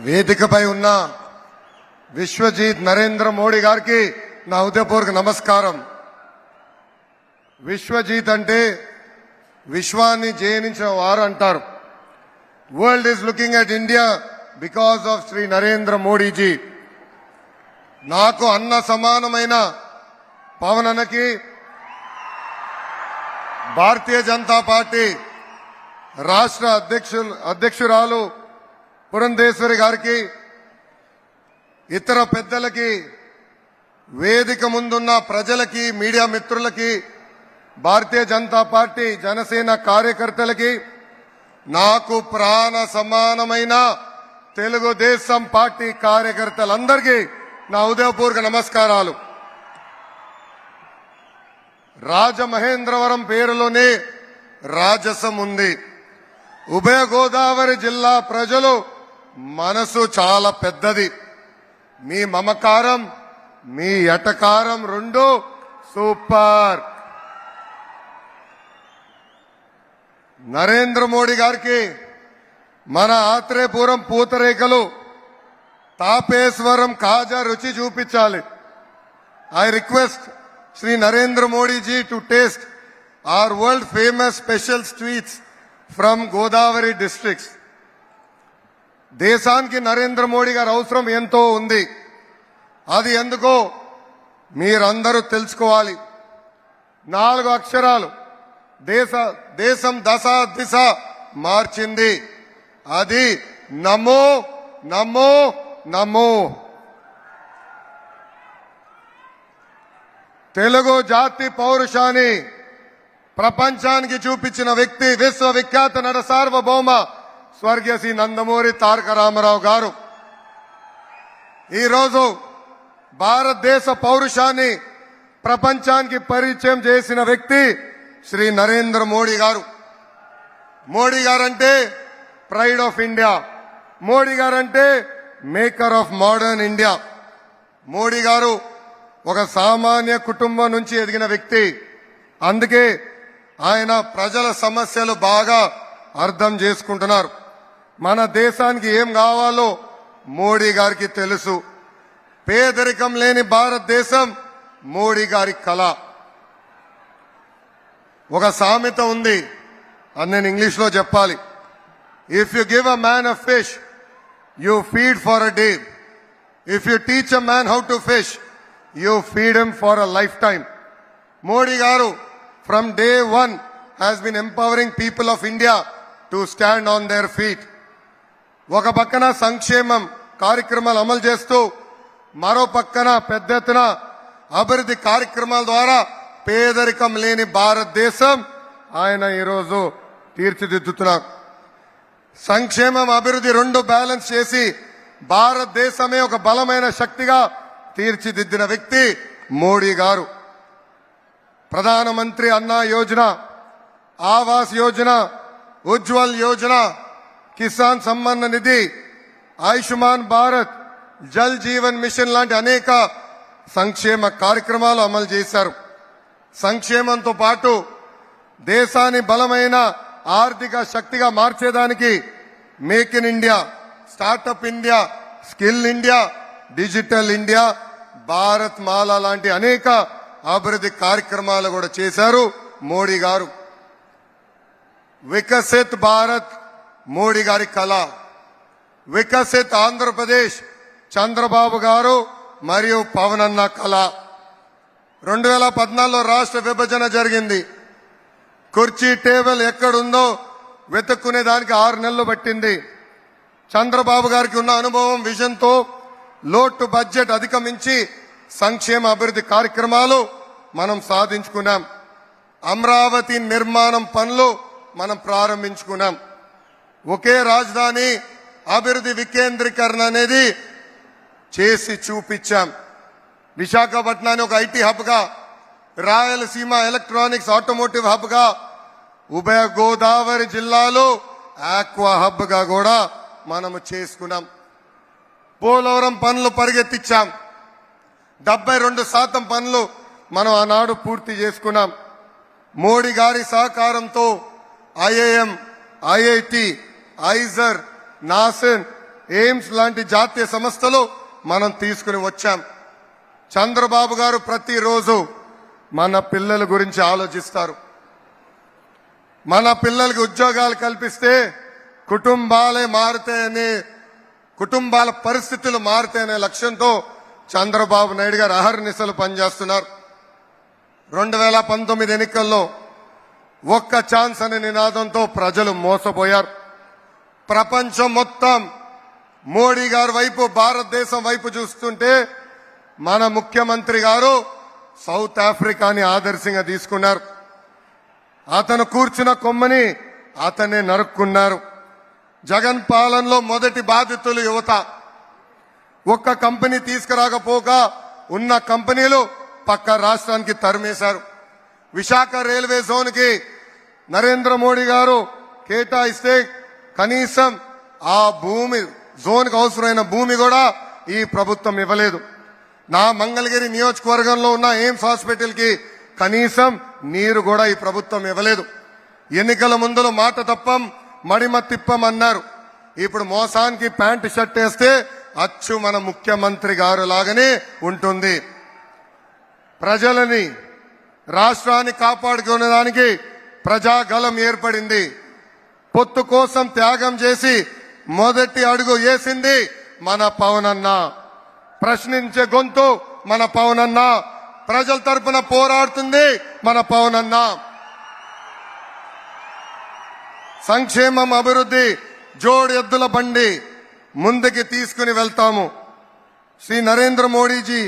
వేదికపై ఉన్న విశ్వజీత్ నరేంద్ర మోడీ గారికి నా హృదయపూర్వక నమస్కారం. విశ్వజీత్ అంటే విశ్వాన్ని జయించిన వారు అంటారు. World is looking at India because of Shri Narendra Modiji. నాకు అన్న సమానమైన పవన్ అన్నకి, భారతీయ జనతా పార్టీ రాష్ట్ర అధ్యక్షురాలు పురంధేశ్వరి గారికి, ఇతర పెద్దలకి, వేదిక ముందున్న ప్రజలకి, మీడియా మిత్రులకి, భారతీయ జనతా పార్టీ జనసేన కార్యకర్తలకి, నాకు ప్రాణ సమానమైన తెలుగుదేశం పార్టీ కార్యకర్తలందరికీ నా హృదయపూర్వక నమస్కారాలు. రాజమహేంద్రవరం పేరులోనే రాజసం ఉంది. ఉభయ గోదావరి జిల్లా ప్రజలు మనసు చాలా పెద్దది. మీ మమకారం, మీ ఎటకారం రెండు సూపర్. నరేంద్ర మోడీ గారికి మన ఆత్రేయపురం పూతరేకలు, తాపేశ్వరం కాజా రుచి చూపించాలి. I request Shri Narendra Modiji to taste our world famous special sweets from Godavari districts. దేశానికి నరేంద్ర మోడీ గారి అవసరం ఎంతో ఉంది. అది ఎందుకో మీరందరూ తెలుసుకోవాలి. 4 అక్షరాలు దేశం దశ దిశ మార్చింది. అది నమో నమో నమో. తెలుగు జాతి పౌరుషాన్ని ప్రపంచానికి చూపించిన వ్యక్తి విశ్వవిఖ్యాత నట సార్వభౌమ స్వర్గీయ శ్రీ నందమూరి తారక రామారావు గారు. ఈరోజు భారతదేశ పౌరుషాన్ని ప్రపంచానికి పరిచయం చేసిన వ్యక్తి శ్రీ నరేంద్ర మోడీ గారు. Modi guarantee pride of India. Modi guarantee maker of modern India. Modi గారు ఒక సామాన్య కుటుంబం నుంచి ఎదిగిన వ్యక్తి. అందుకే ఆయన ప్రజల సమస్యలు బాగా అర్థం చేసుకుంటున్నారు. మన దేశానికి ఏం కావాలో మోడీ గారికి తెలుసు. పేదరికం లేని భారతదేశం మోడీ గారి కళ. ఒక సామెత ఉంది, అది నేను ఇంగ్లీష్ లో చెప్పాలి. If you give a man a fish, you feed for a day. If you teach a man how to fish, you feed him for a life time. Modi గారు from day one has been empowering people of India to stand on their feet. ఒక పక్కన సంక్షేమం కార్యక్రమాలు అమలు చేస్తూ, మరో పక్కన పెద్ద ఎత్తున అభివృద్ధి కార్యక్రమాల ద్వారా పేదరికం లేని భారతదేశం ఆయన ఈరోజు తీర్చిదిద్దుతున్నారు. సంక్షేమం అభివృద్ధి రెండు బ్యాలెన్స్ చేసి భారతదేశమే ఒక బలమైన శక్తిగా తీర్చిదిద్దిన వ్యక్తి మోడీ గారు. ప్రధానమంత్రి అన్న యోజన, ఆవాస్ యోజన, ఉజ్వల్ యోజన, కిసాన్ సమ్మాన్ నిధి, ఆయుష్మాన్ భారత్, జల్ జీవన్ మిషన్ లాంటి అనేక సంక్షేమ కార్యక్రమాలు అమలు చేశారు. సంక్షేమంతో పాటు దేశాన్ని బలమైన ఆర్థిక శక్తిగా మార్చేదానికి make in India, startup India, skill India, digital India, Bharatmala లాంటి అనేక అభివృద్ధి కార్యక్రమాలు కూడా చేశారు మోడీ గారు. వికసిత్ భారత్ మోడీ గారి కళ. వికసిత్ ఆంధ్రప్రదేశ్ చంద్రబాబు గారు మరియు పవన్ అన్న కళ. 2014లో రాష్ట్ర విభజన జరిగింది. కుర్చీ టేబుల్ ఎక్కడుందో వెతుక్కునే దానికి 6 నెలలు పట్టింది. చంద్రబాబు గారికి ఉన్న అనుభవం, విజన్తో లోటు బడ్జెట్ అధిగమించి సంక్షేమ అభివృద్ధి కార్యక్రమాలు మనం సాధించుకున్నాం. అమరావతి నిర్మాణం పనులు మనం ప్రారంభించుకున్నాం. ఒకే రాజధాని అభివృద్ధి వికేంద్రీకరణ అనేది చేసి చూపించాం. విశాఖపట్నాన్ని ఒక ఐటీ హబ్ గా, రాయలసీమ ఎలక్ట్రానిక్స్ ఆటోమోటివ్ హబ్ గా, ఉభయ గోదావరి జిల్లాలో ఆక్వా హబ్ గా కూడా మనము చేసుకున్నాం. పోలవరం పనులు పరిగెత్తించాం. 72% పనులు మనం ఆనాడు పూర్తి చేసుకున్నాం. మోడీ గారి సహకారంతో IIM, IIT, IISER, NACIN, AIIMS లాంటి జాతీయ సంస్థలు మనం తీసుకుని వచ్చాం. చంద్రబాబు గారు ప్రతిరోజు మన పిల్లల గురించి ఆలోచిస్తారు. మన పిల్లలకి ఉద్యోగాలు కల్పిస్తే కుటుంబాలే మారుతాయని, కుటుంబాల పరిస్థితులు మారుతాయనే లక్ష్యంతో చంద్రబాబు నాయుడు గారు అహర్నిశలు పనిచేస్తున్నారు. 2019 ఎన్నికల్లో ఒక్క ఛాన్స్ అనే నినాదంతో ప్రజలు మోసపోయారు. ప్రపంచం మొత్తం మోడీ గారి వైపు, భారతదేశం వైపు చూస్తుంటే మన ముఖ్యమంత్రి గారు సౌత్ ఆఫ్రికాని ఆదర్శంగా తీసుకున్నారు. అతను కూర్చున్న కొమ్మని అతనే నరుక్కున్నారు. జగన్ పాలనలో మొదటి బాధితులు యువత. ఒక్క కంపెనీ తీసుకురాకపోగా ఉన్న కంపెనీలు పక్క రాష్ట్రానికి తరిమేశారు. విశాఖ రైల్వే జోన్ కి నరేంద్ర మోడీ గారు కేటాయిస్తే కనీసం ఆ భూమి, జోన్ కు అవసరమైన భూమి కూడా ఈ ప్రభుత్వం ఇవ్వలేదు. నా మంగళగిరి నియోజకవర్గంలో ఉన్న ఎయిమ్స్ హాస్పిటల్ కి కనీసం నీరు కూడా ఈ ప్రభుత్వం ఇవ్వలేదు. ఎన్నికల ముందులో మాట తప్పం మడిమ తిప్పం అన్నారు. ఇప్పుడు మోసానికి ప్యాంటు షర్ట్ వేస్తే అచ్చు మన ముఖ్యమంత్రి గారు లాగానే ఉంటుంది. ప్రజలని, రాష్ట్రాన్ని కాపాడుకునేదానికి ప్రజాగలం ఏర్పడింది. పొత్తు కోసం త్యాగం చేసి మొదటి అడుగు వేసింది మన పవన్ అన్న. ప్రశ్నించే గొంతు మన పవన్ అన్న. ప్రజల తరపున పోరాడుతుంది మన పవన్ అన్న. సంక్షేమం, అభివృద్ధి జోడు ఎద్దుల బండి ముందుకి తీసుకుని వెళ్తాము. Shri Narendra Modiji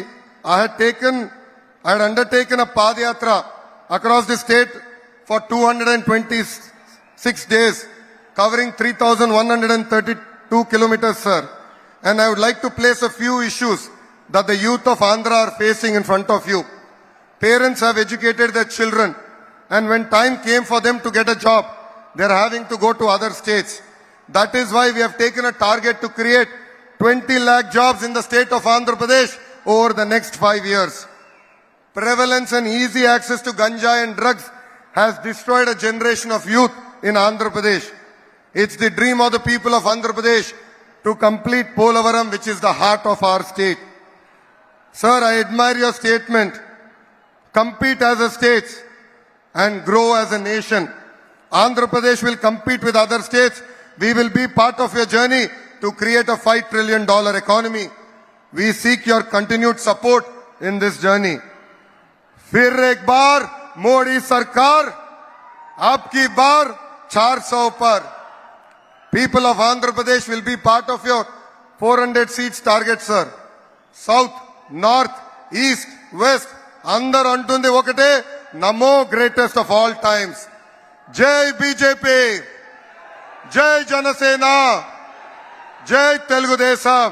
I had undertaken a Padayatra across the state for 226 days, covering 3,132 kilometers, sir. And I would like to place a few issues that the youth of Andhra are facing in front of you. Parents have educated their children, and when time came for them to get a job, they are having to go to other states. That is why we have taken a target to create 20 lakh jobs in the state of Andhra Pradesh over the next 5 years. Prevalence and easy access to ganja and drugs has destroyed a generation of youth in Andhra Pradesh. It's the dream of the people of Andhra Pradesh to complete Polavaram, which is the heart of our state. Sir, I admire your statement. Compete as a state and grow as a nation. Andhra Pradesh will compete with other states. We will be part of your journey to create a $5 trillion economy. We seek your continued support in this journey. फिर एक बार मोदी सरकार, अब की बार 400 पर. People of Andhra Pradesh will be part of your 400 seats target, sir. South, North, East, West, అందరు అంటుంది ఒకటే, నమో greatest of all times. జై బీజేపీ, జై జనసేన, జై తెలుగుదేశం.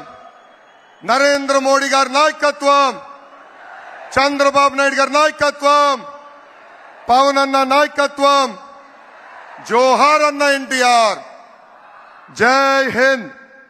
నరేంద్ర మోడీ గారి నాయకత్వం, చంద్రబాబు నాయుడు గారి నాయకత్వం, పవన్ అన్న నాయకత్వం, జోహార్ అన్న ఎన్టీఆర్. జై హింద్.